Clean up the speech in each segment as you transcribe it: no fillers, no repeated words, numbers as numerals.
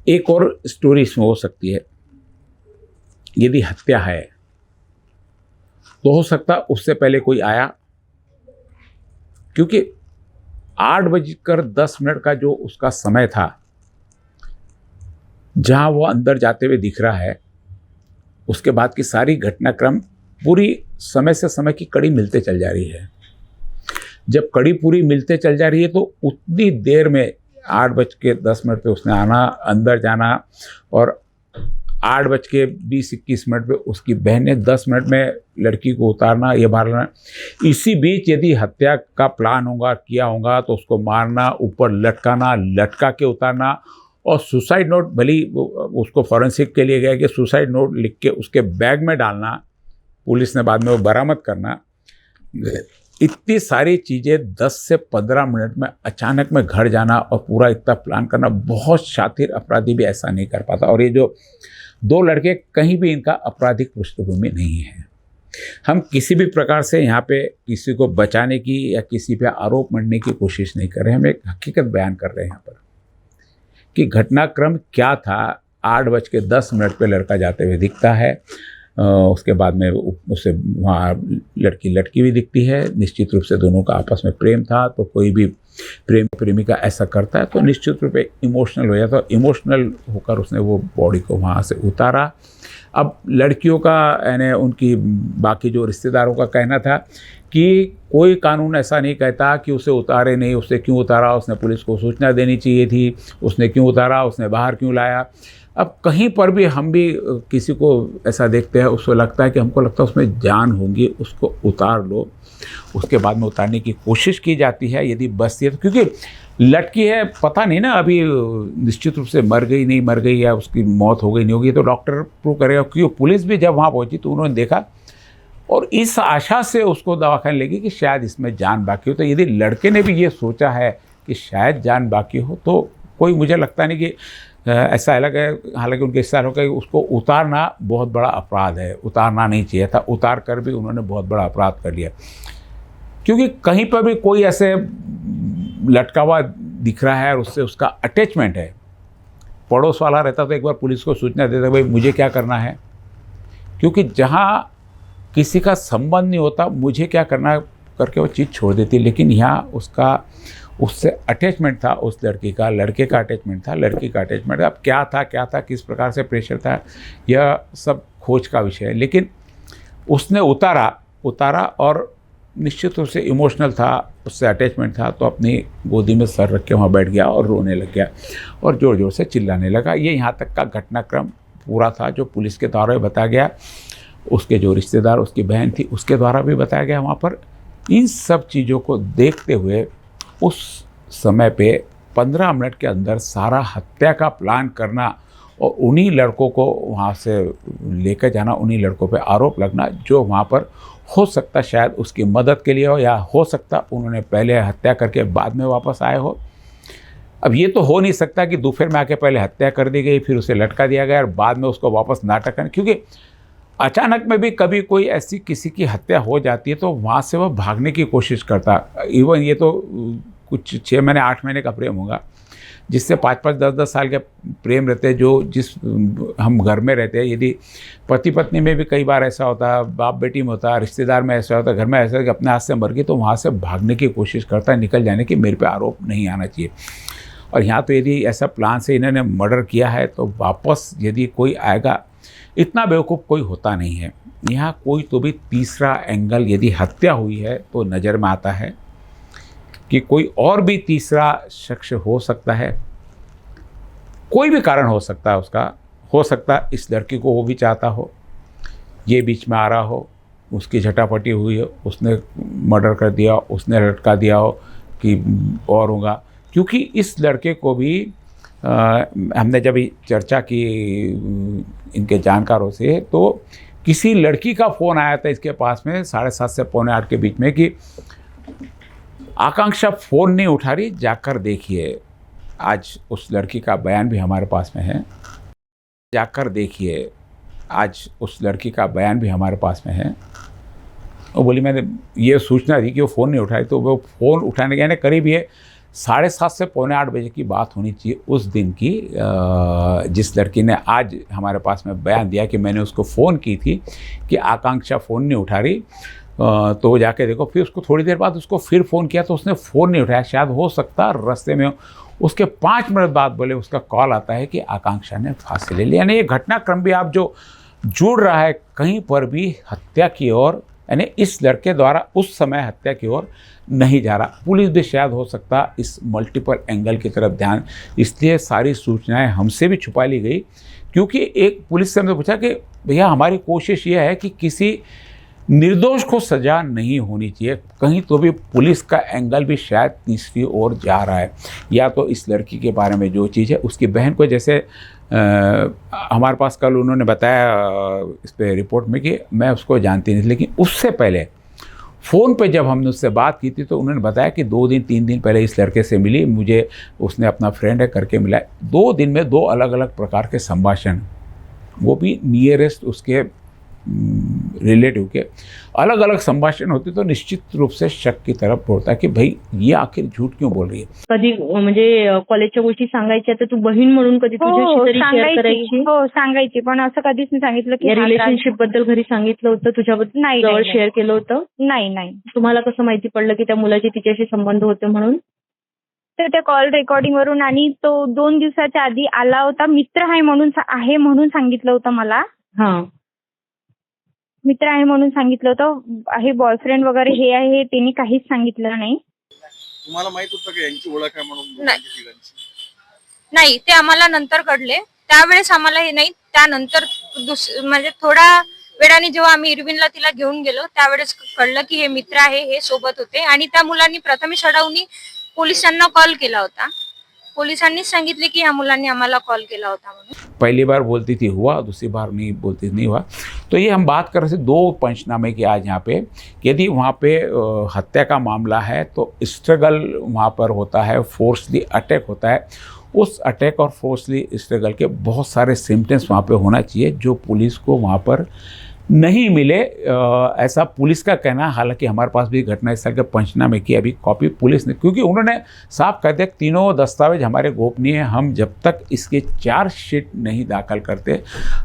एक और स्टोरी इसमें हो सकती है, यदि हत्या है तो हो सकता उससे पहले कोई आया, क्योंकि 8:10 का जो उसका समय था जहां वो अंदर जाते हुए दिख रहा है, उसके बाद की सारी घटनाक्रम पूरी समय से समय की कड़ी मिलते चल जा रही है। जब कड़ी पूरी मिलते चल जा रही है तो उतनी देर में 8:10 पे उसने आना, अंदर जाना, और 8:20-21 पे उसकी बहन ने 10 मिनट में लड़की को उतारना, ये मारना। इसी बीच यदि हत्या का प्लान होगा, किया होगा, तो उसको मारना, ऊपर लटकाना, लटका के उतारना, और सुसाइड नोट, भली उसको फॉरेंसिक के लिए गया कि सुसाइड नोट लिख के उसके बैग में डालना, पुलिस ने बाद में वो बरामद करना। इतनी सारी चीज़ें 10 से 15 मिनट में अचानक में घर जाना और पूरा इतना प्लान करना, बहुत शातिर अपराधी भी ऐसा नहीं कर पाता। और ये जो 2 लड़के, कहीं भी इनका आपराधिक पृष्ठभूमि नहीं है। हम किसी भी प्रकार से यहाँ पे किसी को बचाने की या किसी पे आरोप मढ़ने की कोशिश नहीं कर रहे हैं। हम एक हकीकत बयान कर रहे हैं यहाँ पर कि घटनाक्रम क्या था। 8:10 पे लड़का जाते हुए दिखता है, उसके बाद में उससे वहाँ लड़की लटकी हुई दिखती है। निश्चित रूप से दोनों का आपस में प्रेम था, तो कोई भी प्रेमिका ऐसा करता है तो निश्चित रूप से इमोशनल हो जाता है। इमोशनल होकर उसने वो बॉडी को वहाँ से उतारा। अब लड़कियों का, यानी उनकी बाकी जो रिश्तेदारों का कहना था कि कोई कानून ऐसा नहीं कहता कि उसे उतारे नहीं, उसने क्यों उतारा, उसने पुलिस को सूचना देनी चाहिए थी, उसने क्यों उतारा, उसने बाहर क्यों लाया। अब कहीं पर भी हम भी किसी को ऐसा देखते हैं, उसको लगता है कि हमको लगता है उसमें जान होगी, उसको उतार लो। उसके बाद में उतारने की कोशिश की जाती है यदि बचती है तो, क्योंकि लटकी है, पता नहीं ना अभी निश्चित रूप से मर गई, नहीं मर गई, या उसकी मौत हो गई, नहीं होगी, तो डॉक्टर प्रूव करेगा। क्योंकि पुलिस भी जब वहाँ पहुँची तो उन्होंने देखा और इस आशा से उसको दवाखाने लेगी कि शायद इसमें जान बाकी हो। तो यदि लड़के ने भी ये सोचा है कि शायद जान बाकी हो, तो कोई, मुझे लगता नहीं कि ऐसा अलग है। हालांकि उनके हिस्सा होगा कि उसको उतारना बहुत बड़ा अपराध है, उतारना नहीं चाहिए था, उतार कर भी उन्होंने बहुत बड़ा अपराध कर लिया। क्योंकि कहीं पर भी कोई ऐसे लटका हुआ दिख रहा है और उससे उसका अटैचमेंट है, पड़ोस वाला रहता तो एक बार पुलिस को सूचना देता, भाई मुझे क्या करना है। क्योंकि जहाँ किसी का संबंध नहीं होता, मुझे क्या करना करके वो चीज़ छोड़ देती। लेकिन यहाँ उसका, उससे अटैचमेंट था, उस लड़की का, लड़के का अटैचमेंट था, लड़की का अटैचमेंट था। अब क्या था, किस प्रकार से प्रेशर था, यह सब खोज का विषय है। लेकिन उसने उतारा और निश्चित रूप से इमोशनल था, उससे अटैचमेंट था, तो अपनी गोदी में सर रख के वहाँ बैठ गया और रोने लग गया और ज़ोर ज़ोर से चिल्लाने लगा। ये यहाँ तक का घटनाक्रम पूरा था जो पुलिस के द्वारा बताया गया, उसके जो रिश्तेदार, उसकी बहन थी, उसके द्वारा भी बताया गया वहाँ पर। इन सब चीज़ों को देखते हुए उस समय पे 15 मिनट के अंदर सारा हत्या का प्लान करना और उन्हीं लड़कों को वहाँ से लेकर जाना, उन्हीं लड़कों पे आरोप लगना जो वहाँ पर हो सकता शायद उसकी मदद के लिए हो, या हो सकता उन्होंने पहले हत्या करके बाद में वापस आए हो। अब ये तो हो नहीं सकता कि दोपहर में आके पहले हत्या कर दी गई, फिर उसे लटका दिया गया और बाद में उसको वापस नाटक करना। क्योंकि अचानक में भी कभी कोई ऐसी किसी की हत्या हो जाती है तो वहाँ से वह भागने की कोशिश करता। इवन ये तो कुछ 6 महीने 8 महीने का प्रेम होगा, जिससे 5-5 10-10 साल के प्रेम रहते हैं, जो जिस हम घर में रहते हैं। यदि पति पत्नी में भी कई बार ऐसा होता है, बाप बेटी में होता है, रिश्तेदार में ऐसा होता है, घर में ऐसा है कि अपने हाथ से मर गई, तो वहाँ से भागने की कोशिश करता है, निकल जाने की, मेरे पे आरोप नहीं आना चाहिए। और यहाँ तो यदि ऐसा प्लान से इन्होंने मर्डर किया है तो वापस यदि कोई आएगा, इतना बेवकूफ़ कोई होता नहीं है। यहाँ कोई तो भी तीसरा एंगल, यदि हत्या हुई है तो नज़र में आता है कि कोई और भी तीसरा शख्स हो सकता है। कोई भी कारण हो सकता है उसका, हो सकता है इस लड़की को वो भी चाहता हो, ये बीच में आ रहा हो, उसकी झटापटी हुई हो, उसने मर्डर कर दिया, उसने लटका दिया हो कि और होगा। क्योंकि इस लड़के को भी हमने जब चर्चा की इनके जानकारों से, तो किसी लड़की का फ़ोन आया था इसके पास में 7:30 से 7:45 के बीच में कि आकांक्षा फ़ोन नहीं उठा रही, जाकर देखिए। आज उस लड़की का बयान भी हमारे पास में है, जाकर देखिए। आज उस लड़की का बयान भी हमारे पास में है। वो बोली मैंने ये सूचना दी कि वो फ़ोन नहीं उठाई, तो वो फ़ोन उठाने के करीब ये 7:30 से पौने 8 बजे की बात होनी चाहिए उस दिन की, जिस लड़की ने आज हमारे पास में बयान दिया कि मैंने उसको फ़ोन की थी कि आकांक्षा फ़ोन नहीं उठा रही, तो वो जाके देखो। फिर उसको थोड़ी देर बाद उसको फिर फ़ोन किया तो उसने फ़ोन नहीं उठाया, शायद हो सकता रास्ते में हो। उसके 5 मिनट बाद बोले उसका कॉल आता है कि आकांक्षा ने फांसी ले ली। यानी ये घटनाक्रम भी आप जो जुड़ रहा है कहीं पर भी हत्या की ओर, यानी इस लड़के द्वारा उस समय हत्या की ओर नहीं जा रहा। पुलिस भी शायद हो सकता इस मल्टीपल एंगल की तरफ ध्यान, इसलिए सारी सूचनाएं हमसे भी छुपा ली गई, क्योंकि एक पुलिस से हमसे पूछा कि भैया हमारी कोशिश ये है कि किसी निर्दोष को सज़ा नहीं होनी चाहिए, कहीं तो भी पुलिस का एंगल भी शायद तीसरी ओर जा रहा है। या तो इस लड़की के बारे में जो चीज़ है, उसकी बहन को जैसे हमारे पास कल उन्होंने बताया इस पे रिपोर्ट में कि मैं उसको जानती नहीं थी, लेकिन उससे पहले फ़ोन पे जब हमने उससे बात की थी तो उन्होंने बताया कि 2 दिन 3 दिन पहले इस लड़के से मिली, मुझे उसने अपना फ्रेंड है करके मिला। 2 दिन में 2 अलग अलग प्रकार के संभाषण, वो भी नियरेस्ट उसके रिलेटिव के अलग अलग संभाषण होते, तो निश्चित रूप से शक की तरफ होता है कि भाई ये आखिर झूठ क्यों बोल रही है। कधी म्हणजे कॉलेजच्या गोष्टी सांगायच्या तर तू बहीण म्हणून कधी तुझ्याशी तरी शेअर करायची? हो सांगायची, पण असं कधीच नाही सांगितलं की या रिलेशनशिप बद्दल घरी सांगितलं होतं तुझ्याबद्दल? नाही, जवळ नाही. शेअर केलं होतं? नाही. तुम्हाला कसं माहिती पडलं की त्या मुलाचे तिच्याशी संबंध होते म्हणून? तर त्या कॉल रेकॉर्डिंग वरून, आणि तो 2 दिवसाच्या आधी आला होता, मित्र आहे म्हणून सांगितलं होतं मला. हां. मित्र आहे म्हणून सांगितलं होतं, आहे बॉयफ्रेंड वगैरे हे आहे हे त्यांनी काहीच सांगितलं नाही. तुम्हाला माहित होतं की यांची ओळख आहे म्हणून? नाही, ते आम्हाला नंतर कळले. त्यावेळेस आम्हाला हे नाही, त्यानंतर म्हणजे थोडा वेळाने जेव्हा आम्ही इरविनला तिला घेऊन गेलो त्यावेळेस कळलं की हे मित्र आहे, हे सोबत होते. आणि त्या मुलांनी प्रथमेश अडावनी पोलिसांना कॉल केला होता. पोलिसांनी सांगितले की ह्या मुलांनी आम्हाला कॉल केला होता म्हणून. पहली बार बोलती थी हुआ, दूसरी बार नहीं बोलती नहीं हुआ। तो ये हम बात कर रहे थे 2 पंचनामे की आज यहाँ पे। यदि वहाँ पे हत्या का मामला है तो स्ट्रगल वहाँ पर होता है, फोर्सली अटैक होता है। उस अटैक और फोर्सली स्ट्रगल के बहुत सारे सिम्टम्स वहाँ पे होना चाहिए जो पुलिस को वहाँ पर नहीं मिले, ऐसा पुलिस का कहना है। हालांकि हमारे पास भी घटनास्थल के पंचनामे की अभी कॉपी पुलिस ने, क्योंकि उन्होंने साफ कह दिया तीनों दस्तावेज हमारे गोपनीय हैं, हम जब तक इसके चार्जशीट नहीं दाखिल करते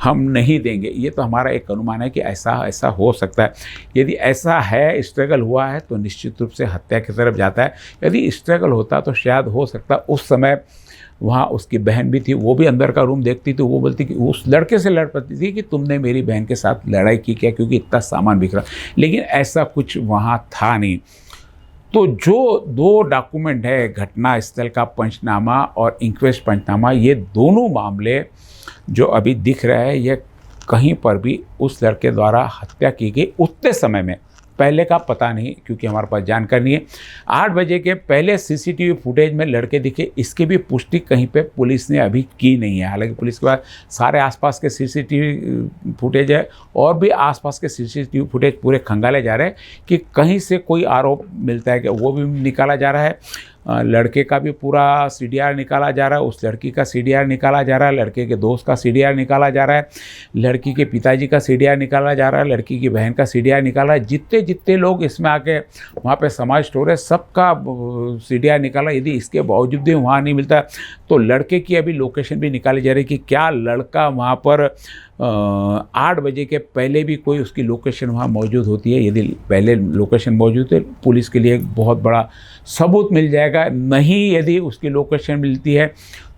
हम नहीं देंगे। ये तो हमारा एक अनुमान है कि ऐसा हो सकता है। यदि ऐसा है, स्ट्रगल हुआ है तो निश्चित रूप से हत्या की तरफ जाता है। यदि स्ट्रगल होता तो शायद हो सकता उस समय वहाँ उसकी बहन भी थी, वो भी अंदर का रूम देखती थी, वो बोलती कि उस लड़के से लड़ पड़ती थी कि तुमने मेरी बहन के साथ लड़ाई की क्या, क्योंकि इतना सामान बिखरा। लेकिन ऐसा कुछ वहाँ था नहीं। तो जो 2 डॉक्यूमेंट है, घटना स्थल का पंचनामा और इंक्वेस्ट पंचनामा, ये दोनों मामले जो अभी दिख रहे हैं, ये कहीं पर भी उस लड़के द्वारा हत्या की गई उतने समय में, पहले का पता नहीं क्योंकि हमारे पास जानकारी नहीं है। 8 बजे के पहले सीसीटीवी फुटेज में लड़के दिखे, इसकी भी पुष्टि कहीं पे पुलिस ने अभी की नहीं है। हालांकि पुलिस के पास सारे आसपास के सीसीटीवी फुटेज है और भी आसपास के सीसीटीवी फुटेज पूरे खंगाले जा रहे हैं कि कहीं से कोई आरोप मिलता है कि वो भी निकाला जा रहा है। लड़के का भी पूरा सीडीआर निकाला जा रहा है, उस लड़की का सीडीआर निकाला जा रहा है, लड़के के दोस्त का सीडीआर निकाला जा रहा है, लड़की के पिताजी का सीडीआर निकाला जा रहा है, लड़की की बहन का सीडीआर निकाला है। जितने लोग इसमें आके वहाँ पे समाज स्टोर है सबका सीडीआर निकाला। यदि इसके बावजूद भी वहाँ नहीं मिलता तो लड़के की अभी लोकेशन भी निकाली जा रही है कि क्या लड़का वहाँ पर 8 बजे के पहले भी कोई उसकी लोकेशन वहाँ मौजूद होती है। यदि पहले लोकेशन मौजूद है पुलिस के लिए एक बहुत बड़ा सबूत मिल जाएगा। नहीं, यदि उसकी लोकेशन मिलती है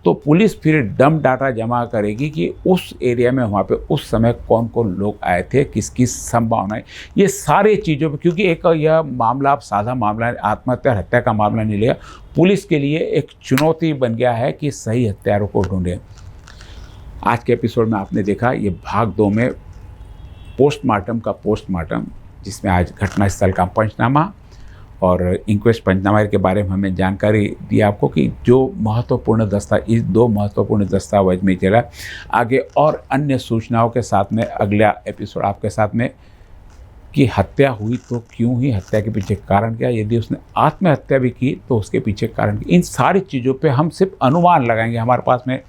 तो पुलिस फिर डम डाटा जमा करेगी कि उस एरिया में वहाँ पे उस समय कौन कौन लोग आए थे, किसकी संभावना है, ये सारी चीज़ों पर। क्योंकि एक यह मामला अब सादा मामला आत्महत्या हत्या का मामला नहीं लिया, पुलिस के लिए एक चुनौती बन गया है कि सही हत्यारों को ढूंढें। आज के एपिसोड में आपने देखा ये भाग 2 में पोस्टमार्टम का पोस्टमार्टम, जिसमें आज घटनास्थल का पंचनामा और इंक्वेस्ट पंचनामा के बारे में हमें जानकारी दी आपको कि जो महत्वपूर्ण दस्तावेज, 2 महत्वपूर्ण दस्तावेज में चला। आगे और अन्य सूचनाओं के साथ में अगला एपिसोड आपके साथ में कि हत्या हुई तो क्यों हुई, हत्या के पीछे कारण क्या, यदि उसने आत्महत्या भी की तो उसके पीछे कारण, इन सारी चीज़ों पे हम सिर्फ अनुमान लगाएंगे। हमारे पास में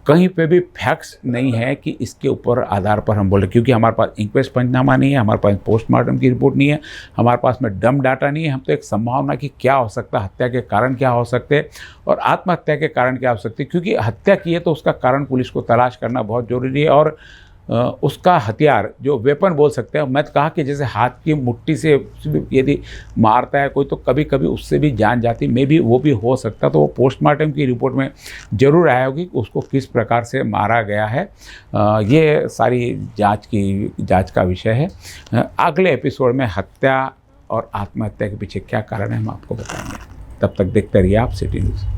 कहीं पे भी फैक्ट्स नहीं है कि इसके ऊपर आधार पर हम बोल रहे, क्योंकि हमारे पास इंक्वेस्ट पंचनामा नहीं है, हमारे पास पोस्टमार्टम की रिपोर्ट नहीं है, हमारे पास में डम डाटा नहीं है। हम तो एक संभावना कि क्या हो सकता है, हत्या के कारण क्या हो सकते हैं और आत्महत्या के कारण क्या हो सकते हैं, क्योंकि हत्या की है तो उसका कारण पुलिस को तलाश करना बहुत ज़रूरी है। और उसका हथियार जो वेपन बोल सकते हैं, मैं तो कहा कि जैसे हाथ की मुट्ठी से यदि मारता है कोई तो कभी कभी उससे भी जान जाती, मे भी वो भी हो सकता। तो वो पोस्टमार्टम की रिपोर्ट में ज़रूर आया होगी कि उसको किस प्रकार से मारा गया है। ये सारी जांच का विषय है। अगले एपिसोड में हत्या और आत्महत्या के पीछे क्या कारण है हम आपको बताएंगे। तब तक देखते रहिए आप सिटी न्यूज़।